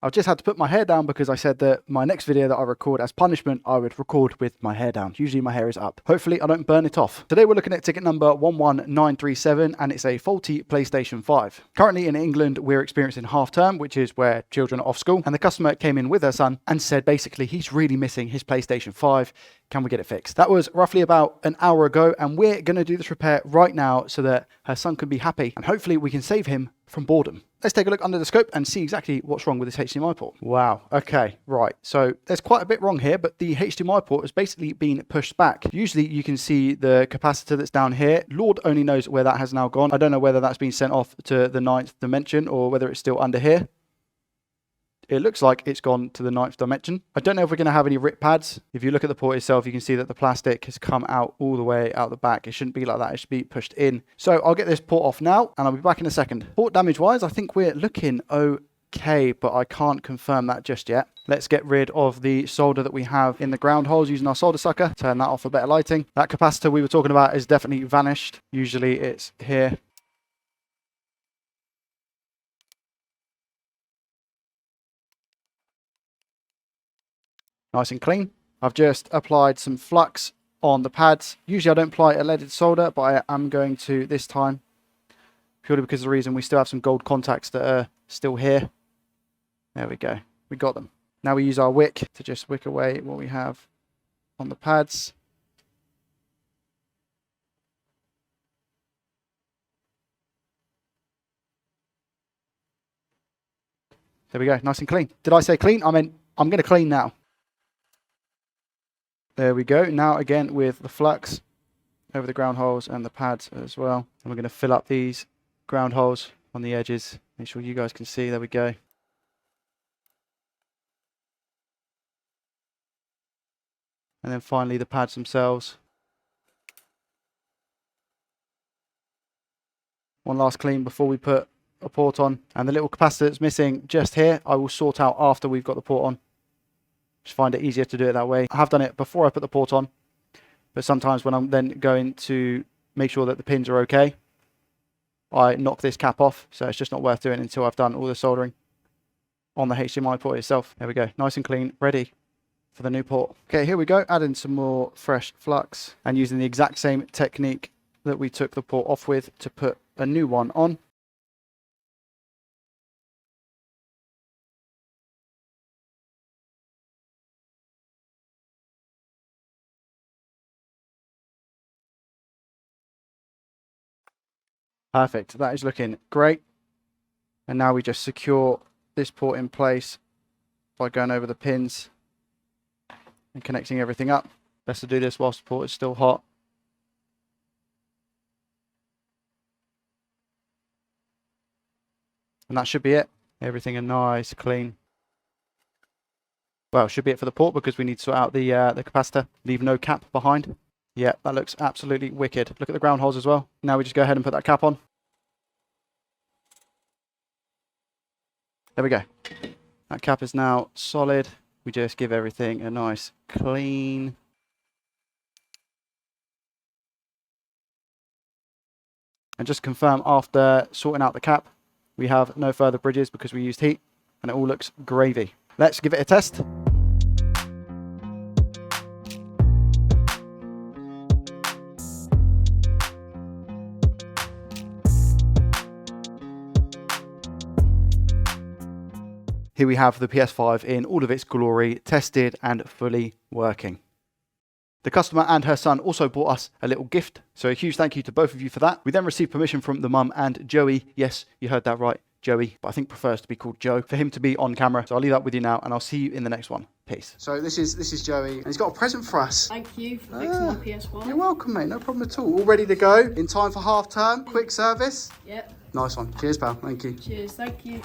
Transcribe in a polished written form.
I've just had to put my hair down because I said that my next video that I record as punishment, I would record with my hair down. Usually my hair is up. Hopefully I don't burn it off. Today we're looking at ticket number 11937 and it's a faulty PlayStation 5. Currently in England, we're experiencing half term, which is where children are off school. And the customer came in with her son and said basically he's really missing his PlayStation 5. Can we get it fixed? That was roughly about an hour ago and we're going to do this repair right now so that her son can be happy and hopefully we can save him from boredom. Let's take a look under the scope and see exactly what's wrong with this HDMI port. Wow, okay, right. So there's quite a bit wrong here, but the HDMI port has basically been pushed back. Usually you can see the capacitor that's down here. Lord only knows where that has now gone. I don't know whether that's been sent off to the 9th dimension or whether it's still under here. It looks like it's gone to the 9th dimension. I don't know if we're going to have any rip pads. If you look at the port itself, you can see that the plastic has come out all the way out the back. It shouldn't be like that. It should be pushed in. So I'll get this port off now and I'll be back in a second. Port damage wise, I think we're looking okay, but I can't confirm that just yet. Let's get rid of the solder that we have in the ground holes using our solder sucker. Turn that off for better lighting. That capacitor we were talking about is definitely vanished. Usually it's here. Nice and clean. I've just applied some flux on the pads. Usually I don't apply a leaded solder, but I am going to this time. Purely because of the reason we still have some gold contacts that are still here. There we go. We got them. Now we use our wick to just wick away what we have on the pads. There we go. Nice and clean. Did I say clean? I meant I'm going to clean now. There we go. Now again with the flux over the ground holes and the pads as well. And we're going to fill up these ground holes on the edges. Make sure you guys can see. There we go. And then finally the pads themselves. One last clean before we put a port on. And the little capacitor that's missing just here, I will sort out after we've got the port on. Just find it easier to do it that way. I have done it before I put the port on, but sometimes when I'm then going to make sure that the pins are okay, I knock this cap off, so it's just not worth doing until I've done all the soldering on the HDMI port itself. There we go, nice and clean, ready for the new port. Okay, here we go, adding some more fresh flux and using the exact same technique that we took the port off with to put a new one on. Perfect, that is looking great. And now we just secure this port in place by going over the pins and connecting everything up. Best to do this whilst the port is still hot. And that should be it. Everything is nice, clean. Well, it should be it for the port because we need to sort out the capacitor. Leave no cap behind. Yeah, that looks absolutely wicked. Look at the ground holes as well. Now we just go ahead and put that cap on. There we go. That cap is now solid. We just give everything a nice clean. And just confirm after sorting out the cap, we have no further bridges because we used heat and it all looks gravy. Let's give it a test. Here we have the PS5 in all of its glory, tested and fully working. The customer and her son also bought us a little gift, so a huge thank you to both of you for that. We then received permission from the mum and Joey, yes, you heard that right, Joey, but I think prefers to be called Joe, for him to be on camera. So I'll leave that with you now and I'll see you in the next one. Peace. So this is Joey and he's got a present for us. Thank you for fixing my PS5. You're welcome, mate, no problem at all. All ready to go, in time for half term, quick service. Yep. Nice one. Cheers, pal, thank you. Cheers, thank you.